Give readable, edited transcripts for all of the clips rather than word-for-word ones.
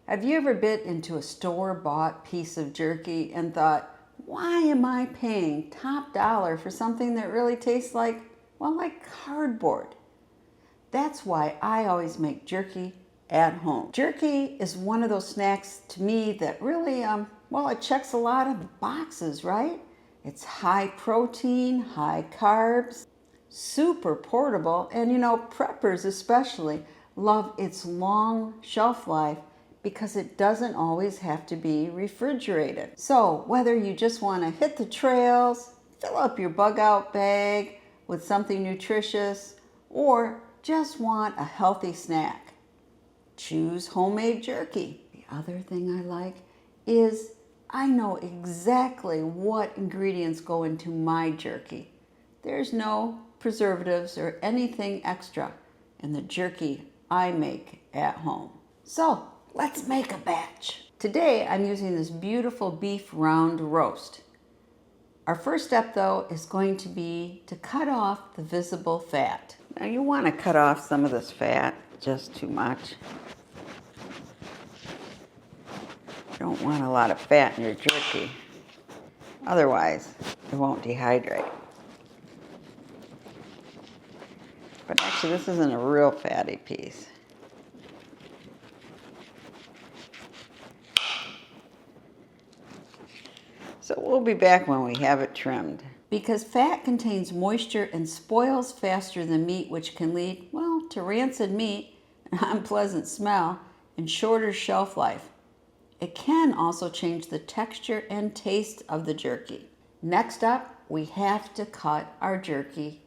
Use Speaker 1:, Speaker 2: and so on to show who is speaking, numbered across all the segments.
Speaker 1: Have you ever bit into a store-bought piece of jerky and thought, why am I paying top dollar for something that really tastes like, well, like cardboard? That's why I always make jerky at home. Jerky is one of those snacks to me that really, well, it checks a lot of boxes, right? It's high protein, high carbs, super portable, and you know, preppers especially love its long shelf life because it doesn't always have to be refrigerated. So whether you just want to hit the trails, fill up your bug out bag with something nutritious, or just want a healthy snack, choose homemade jerky. The other thing I like is I know exactly what ingredients go into my jerky. There's no preservatives or anything extra in the jerky I make at home. So let's make a batch. Today I'm using this beautiful beef round roast. Our first step though is going to be to cut off the visible fat. Now you want to cut off some of this fat, just too much. You don't want a lot of fat in your jerky, otherwise it won't dehydrate. But actually this isn't a real fatty piece. So we'll be back when we have it trimmed. Because fat contains moisture and spoils faster than meat, which can lead, well, to rancid meat, an unpleasant smell, and shorter shelf life. It can also change the texture and taste of the jerky. Next up, we have to cut our jerky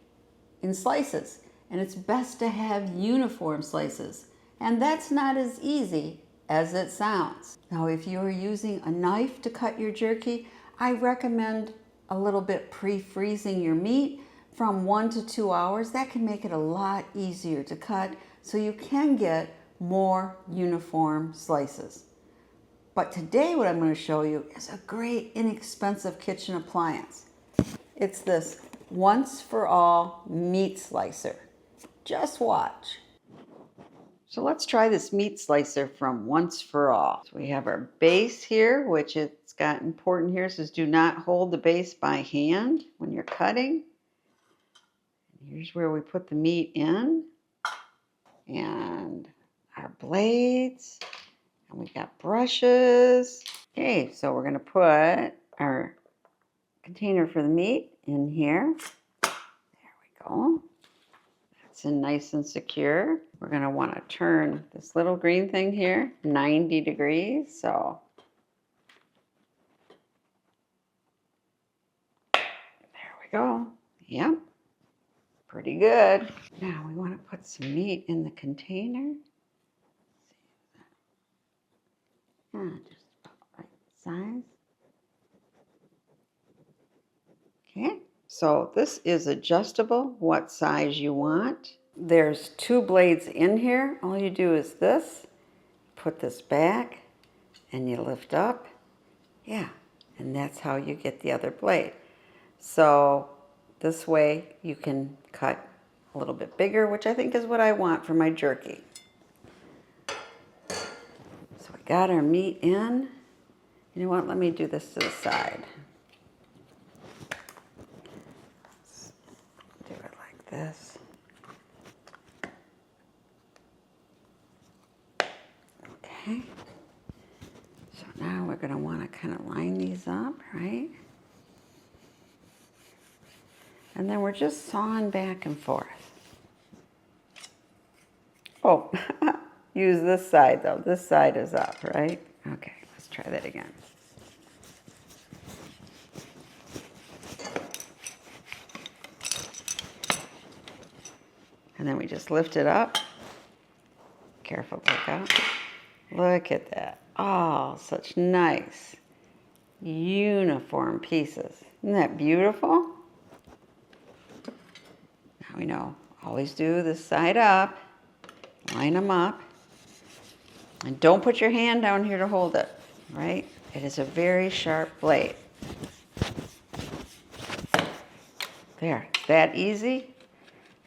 Speaker 1: in slices, and it's best to have uniform slices, and that's not as easy as it sounds. Now, if you're using a knife to cut your jerky, I recommend a little bit pre-freezing your meat from 1 to 2 hours. That can make it a lot easier to cut so you can get more uniform slices. But today what I'm going to show you is a great inexpensive kitchen appliance. It's this Once for All meat slicer. Just watch. So let's try this meat slicer from Once for All. So we have our base here, which it's got important here. It says do not hold the base by hand when you're cutting. Here's where we put the meat in. And our blades. And we got brushes. Okay, so we're going to put our container for the meat in here. There we go. That's in nice and secure. We're going to want to turn this little green thing here 90 degrees. So there we go. Yep. Pretty good. Now we want to put some meat in the container. Just about right size. Okay. So this is adjustable, what size you want. There's 2 blades in here. All you do is this, put this back, and you lift up. Yeah, and that's how you get the other blade. So this way you can cut a little bit bigger, which I think is what I want for my jerky. So we got our meat in. You know what, let me do this to the side. Do it like this. Okay. So now we're going to want to kind of line these up, right? And then we're just sawing back and forth. Oh, use this side though. This side is up, right? Okay, let's try that again. And then we just lift it up. Careful, pick up. Look at that. Oh, such nice, uniform pieces. Isn't that beautiful? Now we know, always do this side up. Line them up. And don't put your hand down here to hold it, right? It is a very sharp blade. There, that easy.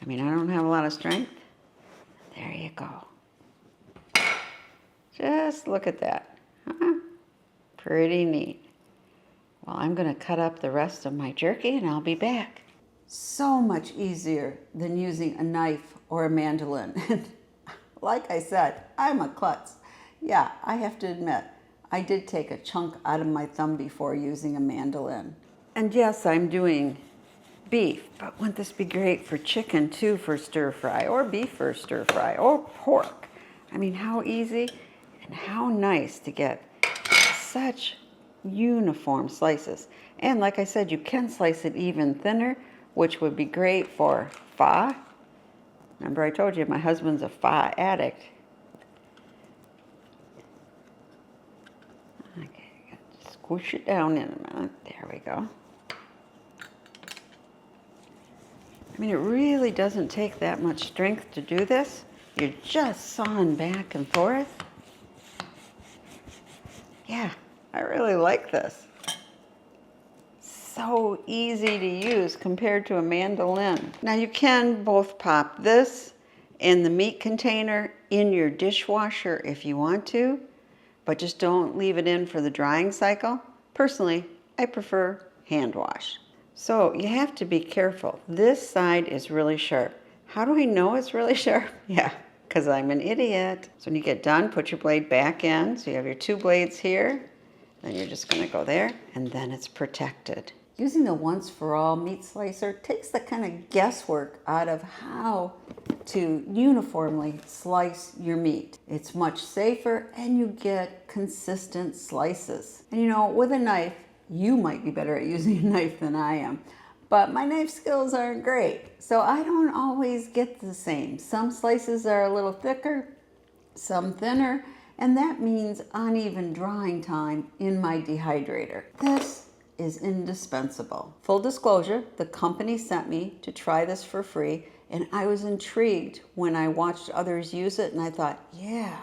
Speaker 1: I mean, I don't have a lot of strength. There you go. Just look at that. Huh? Pretty neat. Well, I'm going to cut up the rest of my jerky and I'll be back. So much easier than using a knife or a mandolin. And like I said, I'm a klutz. Yeah, I have to admit, I did take a chunk out of my thumb before using a mandolin. And yes, I'm doing beef, but wouldn't this be great for chicken too for stir fry, or beef for stir fry, or pork? I mean, how easy and how nice to get such uniform slices. And like I said, you can slice it even thinner, which would be great for pho. Remember I told you my husband's a pho addict. Okay, squish it down in a minute. There we go. I mean, it really doesn't take that much strength to do this. You're just sawing back and forth. Yeah, I really like this. So easy to use compared to a mandolin. Now you can both pop this and the meat container in your dishwasher if you want to, but just don't leave it in for the drying cycle. Personally, I prefer hand wash. So you have to be careful. This side is really sharp. How do I know it's really sharp? Yeah, because I'm an idiot. So when you get done, put your blade back in. So you have your two blades here. Then you're just going to go there, and then it's protected. Using the Once for All meat slicer takes the kind of guesswork out of how to uniformly slice your meat. It's much safer, and you get consistent slices. And you know, with a knife, you might be better at using a knife than I am, but my knife skills aren't great, so I don't always get the same. Some slices are a little thicker, some thinner, and that means uneven drying time in my dehydrator. This is indispensable. Full disclosure, the company sent me to try this for free, and I was intrigued when I watched others use it, and I thought, yeah,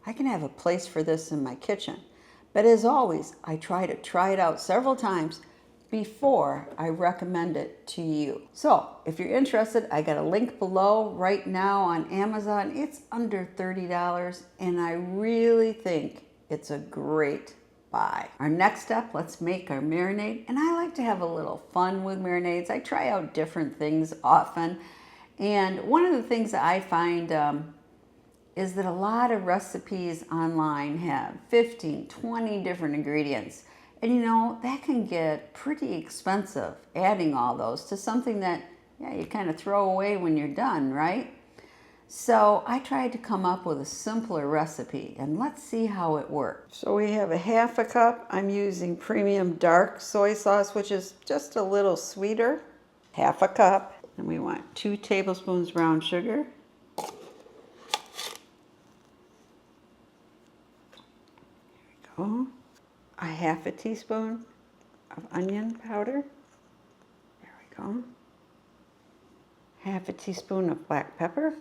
Speaker 1: I can have a place for this in my kitchen. But as always, I try to try it out several times before I recommend it to you. So if you're interested, I got a link below right now on Amazon. It's under $30, and I really think it's a great buy. Our next step, let's make our marinade. And I like to have a little fun with marinades. I try out different things often. And one of the things that I find is that a lot of recipes online have 15, 20 different ingredients. And you know, that can get pretty expensive, adding all those to something that, yeah, you kind of throw away when you're done, right? So I tried to come up with a simpler recipe, and let's see how it works. So we have a half a cup. I'm using premium dark soy sauce, which is just a little sweeter. Half a cup. And we want 2 tablespoons brown sugar. There we go. A half a teaspoon of onion powder. There we go. Half a teaspoon of black pepper.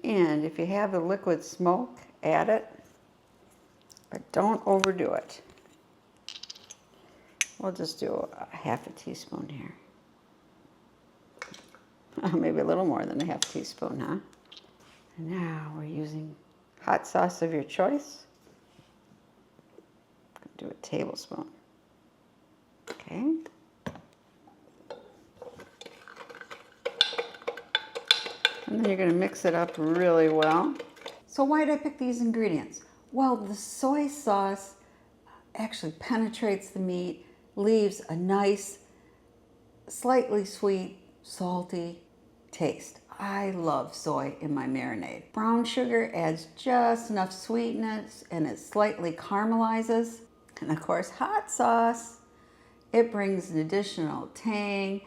Speaker 1: And if you have the liquid smoke, add it, but don't overdo it. We'll just do a half a teaspoon here. Maybe a little more than a half teaspoon, huh? And now we're using hot sauce of your choice. Do a tablespoon. Okay. And then you're going to mix it up really well. So why did I pick these ingredients? Well, the soy sauce actually penetrates the meat, leaves a nice, slightly sweet, salty taste. I love soy in my marinade. Brown sugar adds just enough sweetness, and it slightly caramelizes. And of course, hot sauce, it brings an additional tang,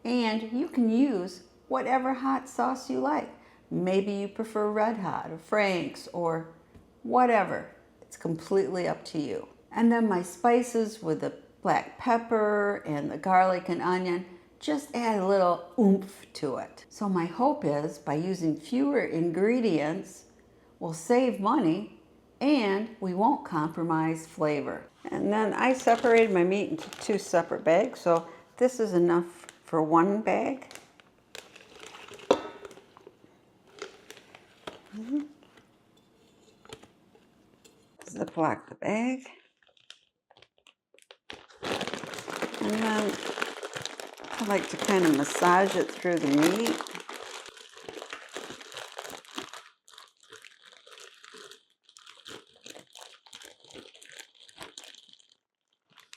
Speaker 1: and you can use whatever hot sauce you like. Maybe you prefer Red Hot or Frank's or whatever. It's completely up to you. And then my spices with the black pepper and the garlic and onion, just add a little oomph to it. So my hope is by using fewer ingredients, we'll save money and we won't compromise flavor. And then I separated my meat into 2 separate bags, so this is enough for one bag. Ziploc the bag. And then I like to kind of massage it through the meat.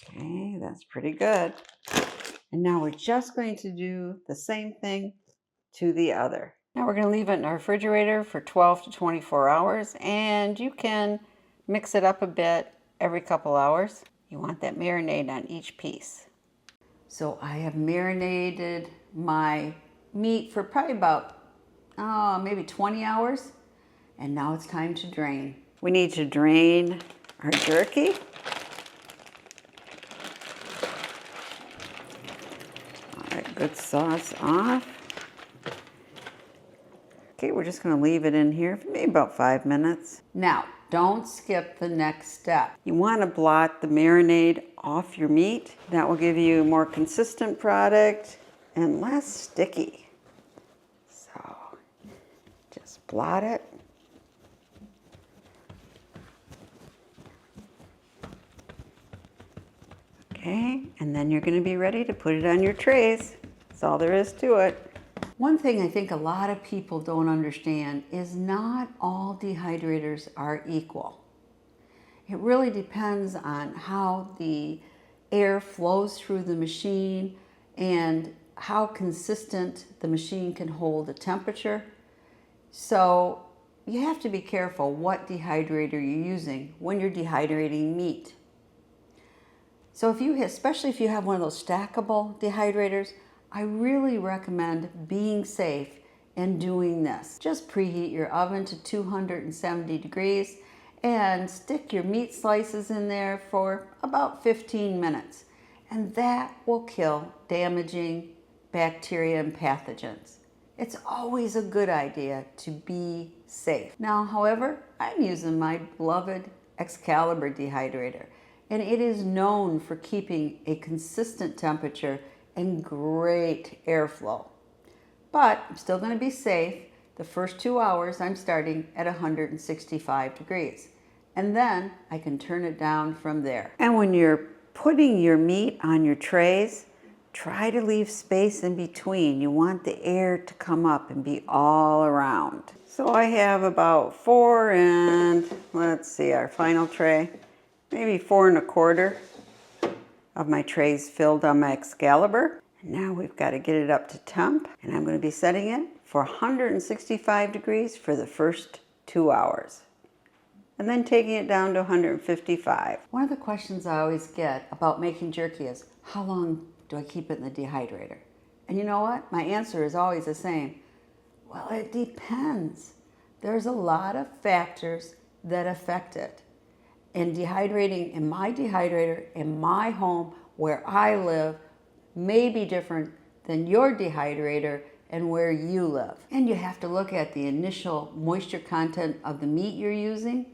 Speaker 1: Okay, that's pretty good. And now we're just going to do the same thing to the other. Now we're going to leave it in our refrigerator for 12 to 24 hours, and you can mix it up a bit every couple hours. You want that marinade on each piece. So I have marinated my meat for probably about maybe 20 hours, and now it's time to drain. We need to drain our jerky. Good sauce off. Okay, we're just going to leave it in here for maybe about 5 minutes. Now, don't skip the next step. You want to blot the marinade off your meat. That will give you a more consistent product and less sticky. So, just blot it. Okay, and then you're going to be ready to put it on your trays. That's all there is to it. One thing I think a lot of people don't understand is not all dehydrators are equal. It really depends on how the air flows through the machine and how consistent the machine can hold the temperature. So you have to be careful what dehydrator you're using when you're dehydrating meat. So especially if you have one of those stackable dehydrators, I really recommend being safe and doing this. Just preheat your oven to 270 degrees and stick your meat slices in there for about 15 minutes. And that will kill damaging bacteria and pathogens. It's always a good idea to be safe. Now, however, I'm using my beloved Excalibur dehydrator, and it is known for keeping a consistent temperature and great airflow. But I'm still going to be safe. The first 2 hours I'm starting at 165 degrees. And then I can turn it down from there. And when you're putting your meat on your trays, try to leave space in between. You want the air to come up and be all around. So I have about 4 and, let's see, our final tray, maybe 4 1/4 of my trays filled on my Excalibur. And now we've got to get it up to temp, and I'm going to be setting it for 165 degrees for the first 2 hours, and then taking it down to 155. One of the questions I always get about making jerky is, how long do I keep it in the dehydrator? And you know what? My answer is always the same. Well, it depends. There's a lot of factors that affect it. And dehydrating in my dehydrator in my home where I live may be different than your dehydrator and where you live. And you have to look at the initial moisture content of the meat you're using.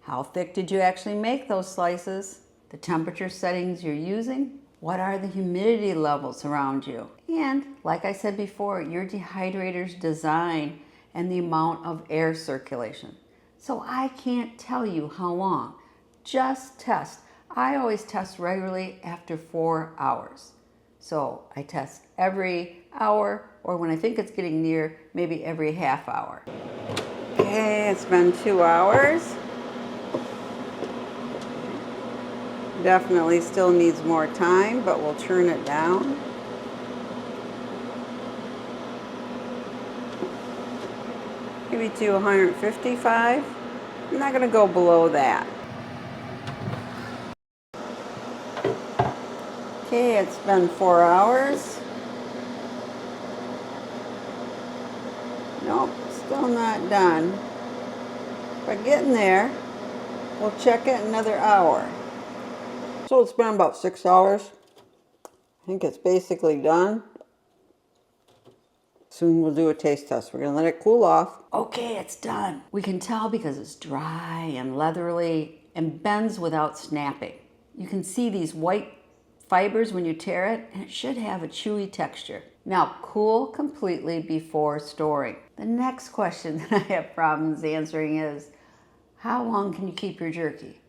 Speaker 1: How thick did you actually make those slices? The temperature settings you're using. What are the humidity levels around you? And like I said before, your dehydrator's design and the amount of air circulation. So I can't tell you how long. Just test. I always test regularly after 4 hours. So I test every hour, or when I think it's getting near, maybe every half hour. Okay, it's been 2 hours. Definitely still needs more time, but we'll turn it down. Maybe to 155. I'm not going to go below that. Okay, it's been 4 hours. Nope, still not done. But getting there. We'll check it another hour. So it's been about 6 hours. I think it's basically done. Soon we'll do a taste test. We're gonna let it cool off. Okay, it's done. We can tell because it's dry and leathery and bends without snapping. You can see these white fibers when you tear it, and it should have a chewy texture. Now, cool completely before storing. The next question that I have problems answering is, how long can you keep your jerky?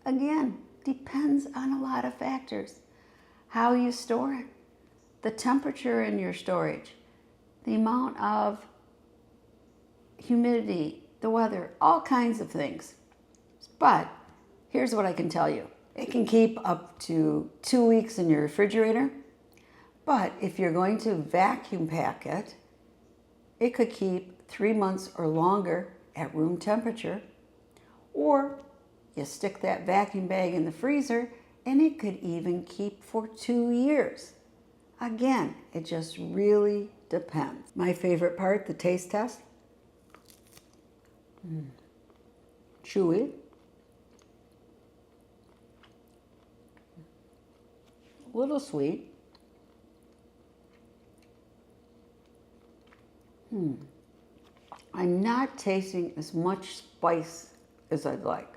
Speaker 1: Again, depends on a lot of factors. How you store it, the temperature in your storage, the amount of humidity, the weather, all kinds of things. But here's what I can tell you. It can keep up to 2 weeks in your refrigerator, but if you're going to vacuum pack it, it could keep 3 months or longer at room temperature, or you stick that vacuum bag in the freezer and it could even keep for 2 years. Again, it just really depends. My favorite part, the taste test. Chewy. A little sweet. I'm not tasting as much spice as I'd like.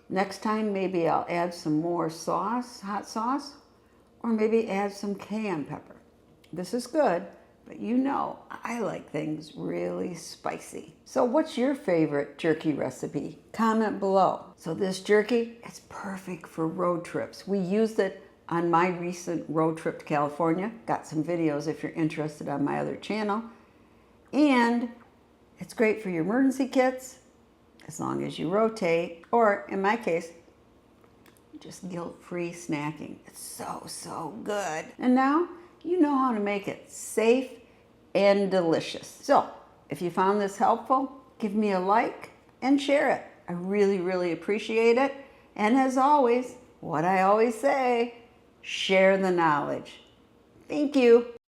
Speaker 1: Next time, maybe I'll add some more sauce, hot sauce, or maybe add some cayenne pepper. This is good, but you know I like things really spicy. So what's your favorite jerky recipe? Comment below. So this jerky, it's perfect for road trips. We used it on my recent road trip to California. Got some videos if you're interested on my other channel. And it's great for your emergency kits, as long as you rotate, or in my case, just guilt-free snacking. It's so, so good. And now you know how to make it safe and delicious. So if you found this helpful, give me a like and share it. I really, really appreciate it. And as always, what I always say, share the knowledge. Thank you.